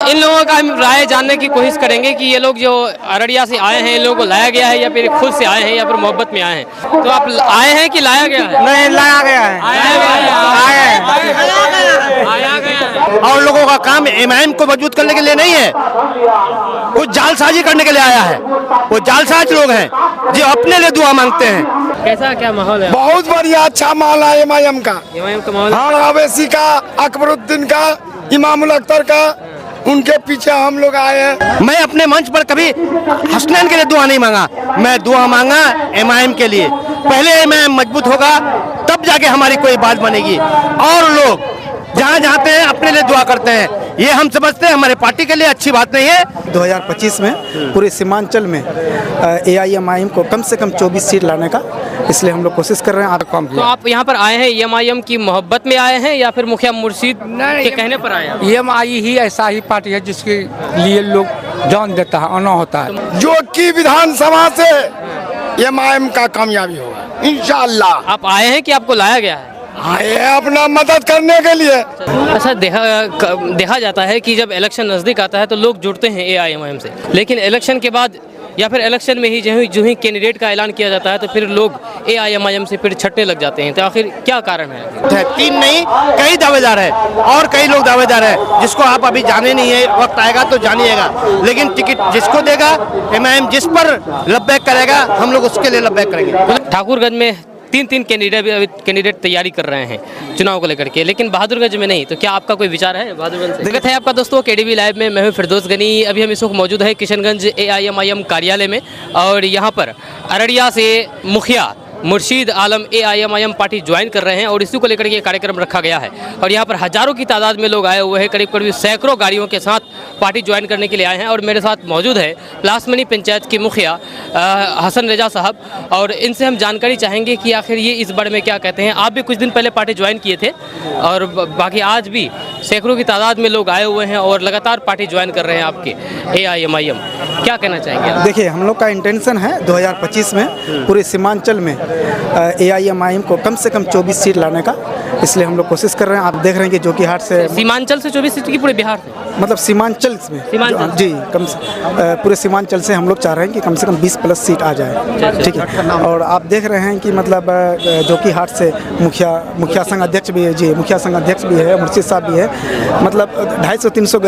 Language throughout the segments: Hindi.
इन लोगों का हम राय जानने की कोशिश करेंगे कि ये लोग जो अररिया से आए हैं, इन लोगों को लाया गया है या फिर खुद से आए हैं या फिर मोहब्बत में आए हैं। तो आप आए हैं कि लाया गया है? नहीं, लाया गया है। आया गया है। और लोगों का काम एमआईएम को मजबूत करने के लिए नहीं है, वो जालसाजी करने के लिए आया है। वो जालसाज लोग हैं जो अपने लिए दुआ मांगते हैं। कैसा क्या माहौल है? बहुत बढ़िया, अच्छा माहौल है एमआईएम का। एमआईएम का माहौल हाँ, अवैसी का, अकबरुद्दीन का, इमामुल अख्तर का, उनके पीछे हम लोग आए हैं। मैं अपने मंच पर कभी हसनैन के लिए दुआ नहीं मांगा, मैं दुआ मांगा एमआईएम के लिए। पहले एमआईएम मजबूत होगा तब जाके हमारी कोई बात बनेगी। और लोग जहाँ जाते हैं अपने लिए दुआ करते हैं, ये हम समझते हैं हमारे पार्टी के लिए अच्छी बात नहीं है। 2025 में पूरे सीमांचल में एआईएमआईएम को कम से कम 24 सीट लाने का, इसलिए हम लोग कोशिश कर रहे हैं। तो आप यहाँ पर आए हैं एमआईएम की मोहब्बत में आए हैं या फिर मुखिया मुर्शीद के कहने पर आए हैं? एमआई ही ऐसा ही पार्टी है जिसके लिए लोग जान देता है, आना होता है। जो कि विधानसभा से एमआईएम का कामयाबी होगा इंशाअल्लाह। आप आए हैं कि आपको लाया गया है? आए हैं अपना मदद करने के लिए। अच्छा, देखा जाता है कि जब इलेक्शन नज़दीक आता है तो लोग जुड़ते हैं एआईएमआईएम से, लेकिन इलेक्शन के बाद या फिर इलेक्शन में ही जो ही कैंडिडेट का ऐलान किया जाता है तो फिर लोग एआईएमआईएम से फिर छटने लग जाते हैं। तो आखिर क्या कारण है? 3 नहीं, कई दावेदार है और कई लोग दावेदार है जिसको आप अभी जाने नहीं है, वक्त आएगा तो जानिएगा। लेकिन टिकट जिसको देगा एमआईएम, जिस पर लब्बैक करेगा हम लोग उसके लिए लब्बैक करेंगे। ठाकुरगंज में तीन कैंडिडेट तैयारी कर रहे हैं चुनाव को लेकर के, लेकिन बहादुरगंज में नहीं। तो क्या आपका कोई विचार है बहादुरगंज से? स्वागत है आपका दोस्तों केडीवी लाइव में। मैं हूं फिरदौस गनी। अभी हम इस वक्त मौजूद है किशनगंज एआईएमआईएम कार्यालय में और यहाँ पर अररिया से मुखिया मुर्शीद आलम एआईएमआईएम पार्टी ज्वाइन कर रहे हैं और इसी को लेकर के कार्यक्रम रखा गया है। और यहाँ पर हजारों की तादाद में लोग आए हुए हैं, करीब करीब सैकड़ों गाड़ियों के साथ पार्टी ज्वाइन करने के लिए आए हैं। और मेरे साथ मौजूद है प्लासमनी पंचायत के मुखिया हसन रजा साहब, और इनसे हम जानकारी चाहेंगे कि आखिर ये इस बारे में क्या कहते हैं। आप भी कुछ दिन पहले पार्टी ज्वाइन किए थे और बाकी आज भी सैकड़ों की तादाद में लोग आए हुए हैं और लगातार पार्टी ज्वाइन कर रहे हैं आपके एआईएमआईएम। क्या कहना चाहेंगे? देखिए, हम लोग का इंटेंशन है 2025 में पूरे सीमांचल में एआईएमआईएम को कम से कम 24 सीट लाने का, इसलिए हम लोग कोशिश कर रहे हैं। आप देख रहे हैं कि जो कि हाट से सीमांचल से 24 सीट की पूरे बिहार से, मतलब सीमांचल में जी पूरे सीमांचल से हम लोग चाह रहे हैं कि कम से कम 20+ सीट आ जाए। ठीक है। और आप देख रहे हैं कि मतलब जो कि हाट से मुखिया संघ अध्यक्ष भी है जी, मुखिया संघ अध्यक्ष भी है, मुर्शीद साहब भी है, मतलब 250-300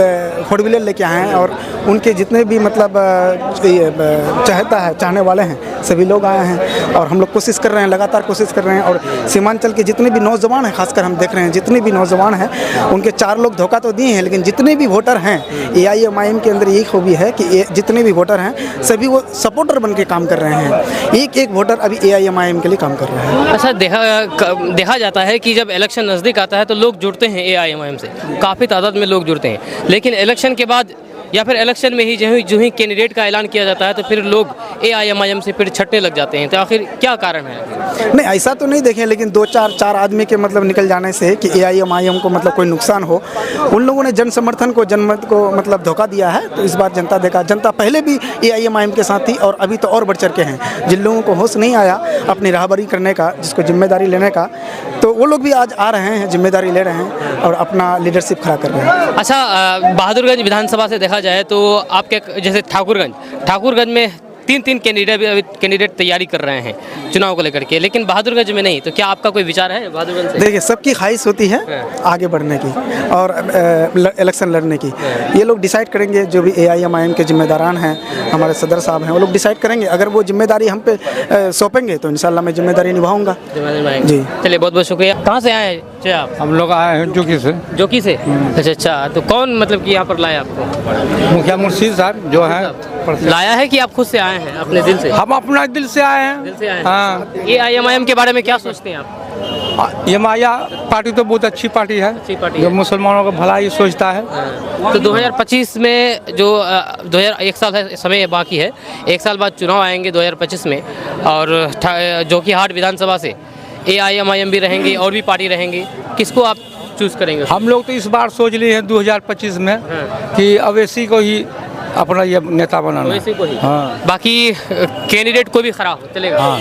फोर व्हीलर लेके आए हैं और उनके जितने भी मतलब चाहने वाले हैं सभी लोग आए हैं। और हम लोग कोशिश कर रहे हैं, लगातार कोशिश कर रहे हैं। और सीमांचल के जितने भी नौजवान हैं, खासकर हम देख रहे हैं जितने भी नौजवान हैं उनके 4 लोग धोखा तो दिए हैं, लेकिन जितने भी वोटर हैं एआईएमआईएम के अंदर एक खूबी है कि जितने भी वोटर हैं सभी वो सपोर्टर बन के काम कर रहे हैं। एक वोटर अभी एआईएमआईएम के लिए काम कर रहा है। अच्छा, देखा जाता है कि जब इलेक्शन नज़दीक आता है तो लोग जुड़ते हैं एआईएमआईएम से, काफ़ी तादाद में लोग जुड़ते हैं, लेकिन इलेक्शन के बाद या फिर इलेक्शन में ही जो ही कैंडिडेट का ऐलान किया जाता है तो फिर लोग एआईएमआईएम से फिर छटने लग जाते हैं। तो आखिर क्या कारण है? नहीं, ऐसा तो नहीं देखें, लेकिन 2-4 आदमी के मतलब निकल जाने से कि एआईएमआईएम को मतलब कोई नुकसान हो, उन लोगों ने जन समर्थन को, जनमत को मतलब धोखा दिया है। तो इस बार जनता पहले भी एआईएमआईएम के साथ थी और अभी तो और बढ़ चढ़ के हैं। जिन लोगों को होश नहीं आया अपनी राहबरी करने का, जिसको जिम्मेदारी लेने का, तो वो लोग भी आज आ रहे हैं, जिम्मेदारी ले रहे हैं और अपना लीडरशिप खड़ा कर रहे हैं। अच्छा, बहादुरगंज विधानसभा से देखा जाए तो आपके जैसे ठाकुरगंज में तीन कैंडिडेट तैयारी कर रहे हैं चुनाव को लेकर के, लेकिन बहादुरगंज में नहीं। तो क्या आपका कोई विचार है बहादुरगंज से? देखिए, सबकी ख्वाहिश होती है आगे बढ़ने की और इलेक्शन लड़ने की। ये लोग डिसाइड करेंगे, जो भी एआईएमआईएम के जिम्मेदारान हैं, हमारे सदर साहब हैं, वो लोग डिसाइड करेंगे। अगर वो जिम्मेदारी हम पे सौंपेंगे तो इंशाल्लाह मैं जिम्मेदारी निभाऊंगा जी। चलिए, बहुत बहुत शुक्रिया। कहाँ से आए हैं आप? हम लोग आए हैं जोकी से। अच्छा, तो कौन मतलब कि यहाँ पर लाया आपको? मुखिया मुर्शीद साहब जो है लाया है कि आप खुद से आए हैं अपने दिल से? हम अपना दिल से आए हैं। दिल से आए हैं। हाँ। एआईएमआईएम के बारे में क्या सोचते हैं आप? एआईएमआईएम पार्टी तो बहुत अच्छी पार्टी है, जो मुसलमानों का भलाई सोचता है। तो 2025 में जो 1 साल है, समय बाकी है, 1 साल बाद चुनाव आएंगे 2025 में, और जो कि हाट विधानसभा से एआईएमआईएम भी रहेंगे और भी पार्टी रहेंगी, किसको आप चूज करेंगे? हम लोग तो इस बार सोच लिए हैं 2025 में कि अवैसी को ही अपना ये नेता बनाना। वैसे को ही। हाँ बाकी कैंडिडेट कोई भी खड़ा हो चलेगा। हाँ।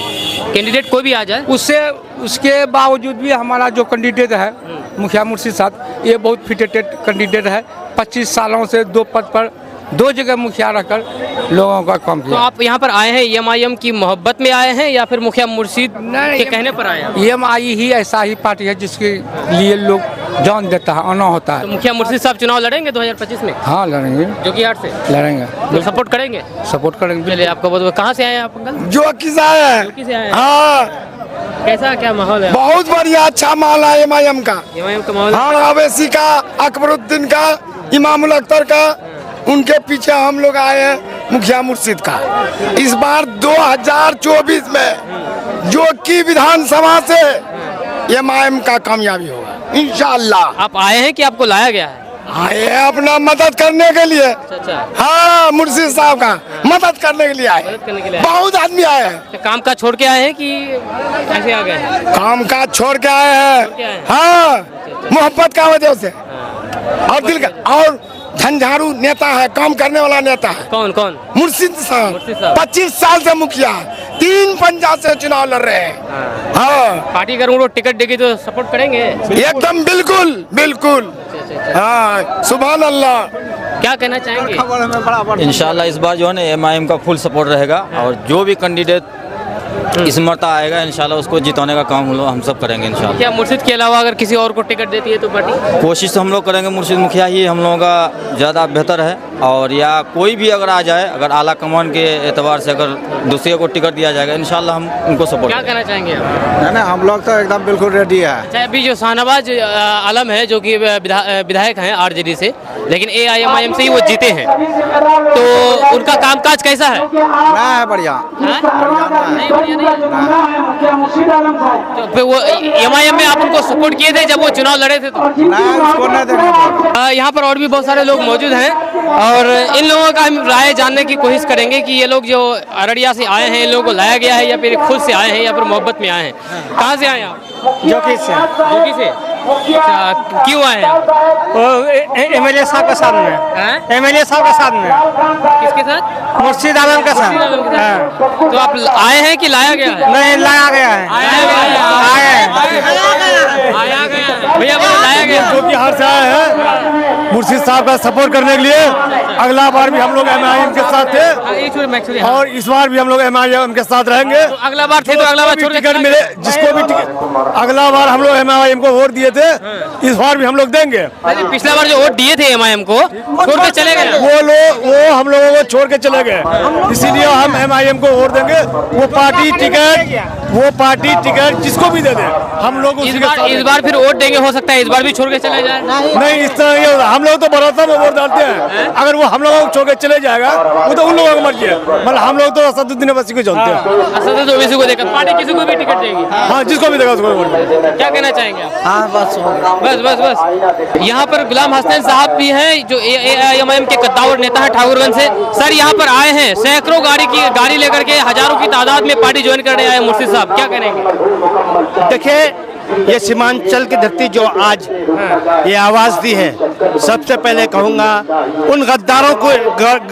कैंडिडेट कोई भी आ जाए। उसके बावजूद भी हमारा जो कैंडिडेट है मुखिया मुर्शीद साहब, ये बहुत फिटेड कैंडिडेट है। 25 सालों से 2 पद पर 2 जगह मुखिया रहकर लोगों का काम तो किया। आप यहाँ पर आए हैं एमआईएम की मोहब्बत में आए हैं या फिर मुखिया मुर्शीद के कहने पर आए हैं? EMI ही ऐसा ही पार्टी है जिसके लिए लोग जान देता है, आना होता तो है। मुखिया मुर्शीद साहब चुनाव लड़ेंगे 2025 में हाँ लड़ेंगे, जो कि 8 से लड़ेंगे, तो सपोर्ट करेंगे। सपोर्ट करेंगे। चलिए आपका बहुत कहाँ से आए हैं आप अंकल? जो किसा है जोकी से आए हैं। हाँ कैसा क्या माहौल है? बहुत बढ़िया अच्छा माहौल है एमआईएम का। एमआईएम का माहौल है। हाँ अवैसी का, अकबरुद्दीन का, इमामुल अख्तर का, उनके पीछे हम लोग आए हैं मुखिया मुर्शीद का। इस बार 2024 में जो कि विधानसभा से एमआईएम का कामयाबी होगा इंशाअल्लाह। आप आए हैं कि आपको लाया गया है? आए हैं अपना मदद करने के लिए। अच्छा। हाँ मुर्शीद साहब का मदद करने के लिए आए। मदद करने के लिए आए। बहुत आदमी आए हैं, तो काम काज छोड़ के आए हैं कि ऐसे आ गए हैं? काम काज छोड़ के आए के आए हैं। हैं। हाँ मोहब्बत का वजह से और दिल का। और झंझारू नेता है, काम करने वाला नेता है कौन कौन? मुर्शीद साहब। मुर्शीद साहब। 25 साल से मुखिया, 3 पंचायत से चुनाव लड़ रहे हैं। हाँ पार्टी अगर उनको टिकट देगी तो सपोर्ट करेंगे? एकदम बिल्कुल बिल्कुल। हाँ सुभान अल्लाह। क्या कहना चाहेंगे? इंशाल्लाह इस बार जो है ना एमआईएम का फुल सपोर्ट रहेगा और जो भी कैंडिडेट इस मरता आएगा इंशाल्लाह उसको जिताने का काम हम सब करेंगे इंशाल्लाह। क्या मुर्शीद के अलावा अगर किसी और को टिकट देती है तो पार्टी? कोशिश तो हम लोग करेंगे मुर्शीद मुखिया ही हम लोगों का ज़्यादा बेहतर है। और या कोई भी अगर आ जाए, अगर आला कमान के एतबार से अगर दूसरे को टिकट दिया जाएगा इंशाल्लाह हम उनको सपोर्ट। क्या कहना चाहेंगे आप? ना हम लोग तो एकदम बिल्कुल रेडी है। अच्छा अभी जो शाहनवाज आलम है जो कि विधायक हैं आरजेडी से, लेकिन एआईएमआईएम से ही वो जीते हैं, तो उनका कामकाज कैसा है? ना है बढ़िया। हाँ? नहीं बढ़िया नहीं है। तो फिर वो एमआईएम में आप उनको सपोर्ट किए थे जब वो चुनाव लड़े थे तो? ना उसको ना देंगे। यहाँ पर और भी बहुत सारे लोग मौजूद हैं और इन लोगों का हम राय जानने की कोशिश करेंगे कि ये लोग जो अररिया से आए हैं, इन लोगों को लाया गया है या फिर खुद से आए हैं या फिर मोहब्बत में आए हैं? कहाँ से आए हैं आप? जोकी से। जोकी से। अच्छा, क्यों आए हैं? MLA साहब के साथ में, हैं? MLA साहब के साथ में, किसके साथ? मुर्शीद आलम के मुर्शीद आलम के साथ। तो आप आए हैं कि लाया गया है? नहीं लाया गया है। आया गया है। भैया बोले लाया गया है। जो कि हार से आए हैं मुर्शीद साहब का सपोर्ट करने के लिए। अगला बार भी हम लोग एमआईएम के साथ थे एक छोड़ मैं एक्चुअली और इस बार भी हम लोग एमआईएम के साथ रहेंगे। अगला बार थे तो अगला बार छोड़ के टिकट मिले जिसको भी अगला बार हम लोग एमआईएम को वोट दिए थे, इस बार भी हम लोग देंगे। पिछला बार जो वोट दिए थे एमआईएम को छोड़ के चले गए। वो हम लोगों को छोड़ के चले गए, इसीलिए हम एमआईएम को वोट देंगे। वो पार्टी टिकट जिसको भी दे दे हम लोग इस बार फिर वोट देंगे, हो सकता है इस बार भी छोड़ के चले जाए। नहीं इस तरह ये हम लोग तो भरोसा में वोट डालते हैं। अगर वो हम लोगों को छोड़ के चले जाएगा वो तो उन लोगों की मर्जी है, मतलब हम लोग तो असदुद्दीन अवैसी को जानते हैं। असद ओवैसी को देकर पार्टी किसी को भी टिकट देगी। हाँ जिसको भी देगा उसको वोट देंगे। क्या कहना चाहेंगे आप? हाँ बस बस यहाँ पर गुलाम हसन साहब भी हैं जो एआईएमआईएम के कद्दावर नेता है ठाकुरगंज से। सर यहाँ पर आए हैं सैकड़ों गाड़ी लेकर के, हजारों की तादाद में पार्टी ज्वाइन करने आए मुर्शीद साहब, क्या करेंगे? देखिए ये सीमांचल की धरती जो आज ये आवाज दी है, सबसे पहले कहूँगा उन गद्दारों को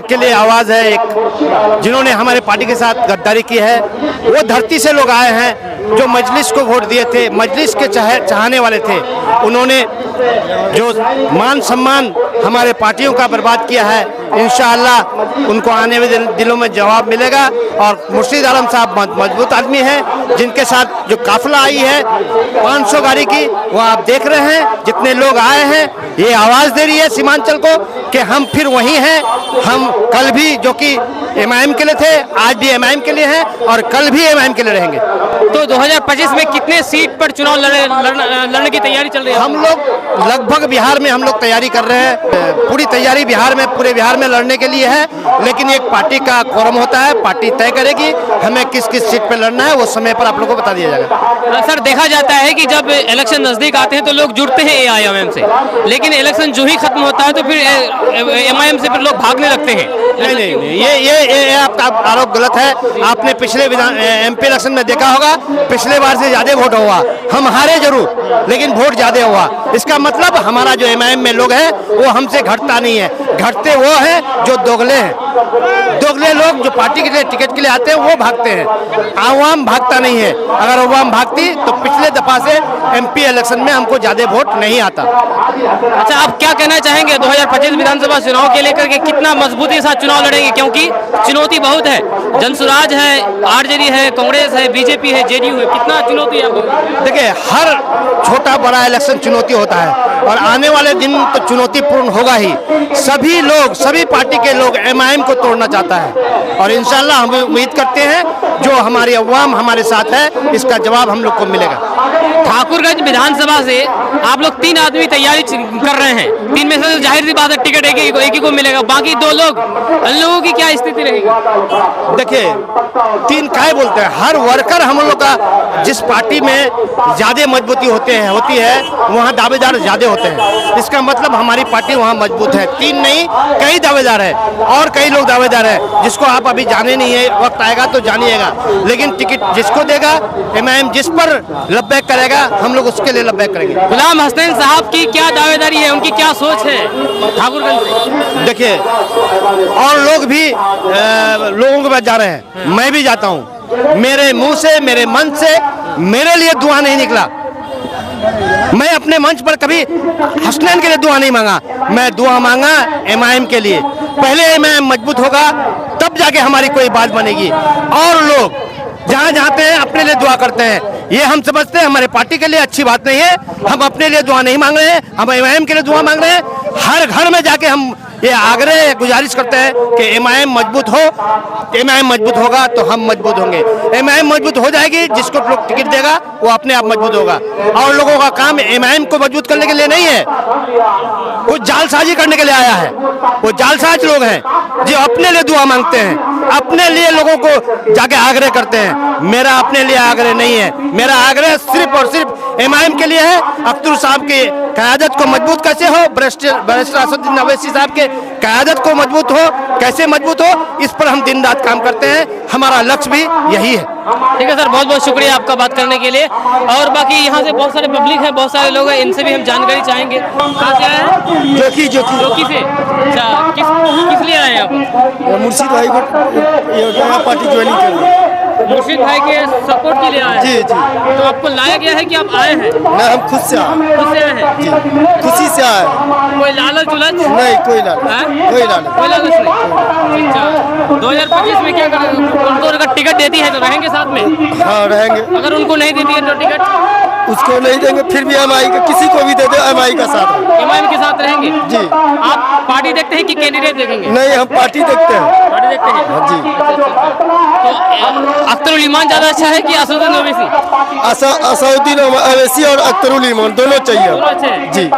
के लिए आवाज है एक, जिन्होंने हमारे पार्टी के साथ गद्दारी की है। वो धरती से लोग आए हैं जो मजलिस को वोट दिए थे, मजलिस के चाहने वाले थे। उन्होंने जो मान सम्मान हमारे पार्टियों का बर्बाद किया है, इंशाअल्लाह उनको आने वाले दिनों में जवाब मिलेगा। और मुर्शीद आलम साहब मजबूत आदमी हैं, जिनके साथ जो काफिला आई है 500 गाड़ी की, वो आप देख रहे हैं जितने लोग आए हैं। ये आवाज़ दे रही है सीमांचल को कि हम फिर वही हैं। हम कल भी जो कि एमआईएम के लिए थे, आज भी एमआईएम के लिए हैं और कल भी एमआईएम के लिए रहेंगे। तो 2025 में कितने सीट पर चुनाव लड़ने की तैयारी चल रही है? हम लोग लगभग बिहार में हम लोग तैयारी कर रहे हैं। पूरी तैयारी पूरे बिहार में लड़ने के लिए है, लेकिन एक पार्टी का कोरम होता है, पार्टी तय करेगी हमें किस किस सीट पे लड़ना है, वो समय पर आप लोगों को बता दिया जाएगा। सर देखा जाता है कि जब इलेक्शन नजदीक आते हैं तो लोग जुड़ते हैं एआईएमआईएम से, लेकिन लेकिन इलेक्शन जो ही खत्म होता है तो फिर एमआईएम से फिर लोग भागने लगते हैं। नहीं, ये आपका आरोप गलत है। आपने पिछले एमपी इलेक्शन में देखा होगा, पिछले बार से ज्यादा वोट हुआ। हम हारे जरूर, लेकिन वोट ज्यादा हुआ। इसका मतलब हमारा जो एमआईएम में लोग हैं वो हमसे घटता नहीं है, घटते वो हैं जो दोगले हैं। दोगले लोग जो पार्टी के लिए टिकट के लिए आते हैं वो भागते हैं, आवाम भागता नहीं है। अगर आवाम भागती तो पिछले दफा से एमपी इलेक्शन में हमको ज्यादा वोट नहीं आता। अच्छा, आप क्या कहना चाहेंगे 2025 विधानसभा चुनाव के लेकर के कितना मजबूती के साथ चुनाव लड़ेंगे? क्योंकि चुनौती बहुत है, जनसुराज है, आरजेडी है, कांग्रेस है, बीजेपी है, जेडीयू है, कितना चुनौती है? देखिए, हर छोटा बड़ा इलेक्शन चुनौती होता है और आने वाले दिन तो चुनौतीपूर्ण होगा ही। सभी लोग, सभी पार्टी के लोग एमआईएम को तोड़ना चाहता है और इंशाल्लाह हम उम्मीद करते हैं जो हमारी अवाम हमारे साथ है, इसका जवाब हम लोग को मिलेगा। ठाकुरगंज विधानसभा से आप लोग 3 आदमी तैयारी कर रहे हैं, 3 में से जाहिर सी बात है टिकट एक ही को मिलेगा, बाकी 2 लोग, उन लोगों की क्या स्थिति रहेगी? देखिए, 3 काय बोलते हैं, हर वर्कर हम लोग का जिस पार्टी में ज्यादा मजबूती होती है वहाँ दावेदार ज्यादा होते हैं। इसका मतलब हमारी पार्टी वहाँ मजबूत है। 3 नहीं, कई दावेदार है और कई लोग दावेदार है जिसको आप अभी जाने नहीं है, वक्त आएगा तो जानिएगा। लेकिन टिकट जिसको देगा एमआईएम, जिस पर लब्बैक करेगा हम लोग उसके लिए लब्बैक करेंगे। गुलाम हसनैन साहब की क्या दावेदारी है, उनकी क्या सोच है ठाकुरगंज से? देखिए, और लोग भी लोगों के पास जा रहे हैं, मैं भी जाता हूँ। मेरे मुंह से, मेरे मन से मेरे लिए दुआ नहीं निकला। मैं अपने मंच पर कभी हसनैन के लिए दुआ नहीं मांगा, मैं दुआ मांगा एमआईएम के लिए। पहले एमआईएम मजबूत होगा तब जाके हमारी कोई बात बनेगी। और लोग जहाँ जाते हैं अपने लिए दुआ करते हैं, ये हम समझते हैं हमारे पार्टी के लिए अच्छी बात नहीं है। हम अपने लिए दुआ नहीं मांग रहे हैं, हम एमआईएम के लिए दुआ मांग रहे हैं। हर घर में जाके हम ये आग्रह गुजारिश करते हैं कि एमआईएम मजबूत हो। एमआईएम मजबूत होगा तो हम मजबूत होंगे। एमआईएम मजबूत हो जाएगी, जिसको लोग टिकट देगा वो अपने आप मजबूत होगा। और लोगों का काम एमआईएम को मजबूत करने के लिए नहीं है, वो जालसाजी करने के लिए आया है। वो जालसाज लोग हैं जो अपने लिए दुआ मांगते हैं, अपने लिए लोगों को जाके आग्रह करते हैं। मेरा अपने लिए आग्रह नहीं है, मेरा आग्रह सिर्फ और सिर्फ एमआईएम के लिए है। अख्तर साहब की क़यादत को मजबूत कैसे हो, बैरिस्टर असदुद्दीन अवैसी साहब के क़यादत को मजबूत हो, कैसे मजबूत हो, इस पर हम दिन रात काम करते हैं। हमारा लक्ष्य भी यही है। ठीक है सर, बहुत बहुत शुक्रिया आपका बात करने के लिए। और बाकी यहाँ से बहुत सारे पब्लिक है, बहुत सारे लोग हैं, इनसे भी हम जानकारी चाहेंगे। कहाँ से आए हैं? जोकी से। अच्छा, किस लिए आए हैं आप? मुर्शिद भाई को पार्टी ज्वाइनिंग कर रहे हैं। मुर्शिद भाई के सपोर्ट के लिए आए हैं? जी। तो आपको लाया गया है कि आप आए हैं? नहीं, हम खुद से आए। खुद से आए हैं? जी, खुशी से आए। कोई लालच उलझ? नहीं, कोई लालच हाँ? कोई लालच कोई लालच नहीं। अच्छा, 2025 में क्या करेंगे? उनको अगर टिकट देती है तो रहेंगे साथ में? हाँ, रहेंगे। अगर उनको नहीं देती है तो टिकट? उसको नहीं देंगे, फिर भी एमआई का, किसी को भी दे दो एमआई का साथ। एमआईएम के साथ रहेंगे? जी। आप पार्टी देखते हैं कि कैंडिडेट देखेंगे? नहीं, हम पार्टी देखते हैं। पार्टी देखते हैं? जी। तो अख्तरुल ईमान ज्यादा अच्छा है कि असदुद्दीन ओवैसी? असदुद्दीन अवैसी और अख्तरुल ईमान दोनों चाहिए। दोनों अच्छे हैं? जी।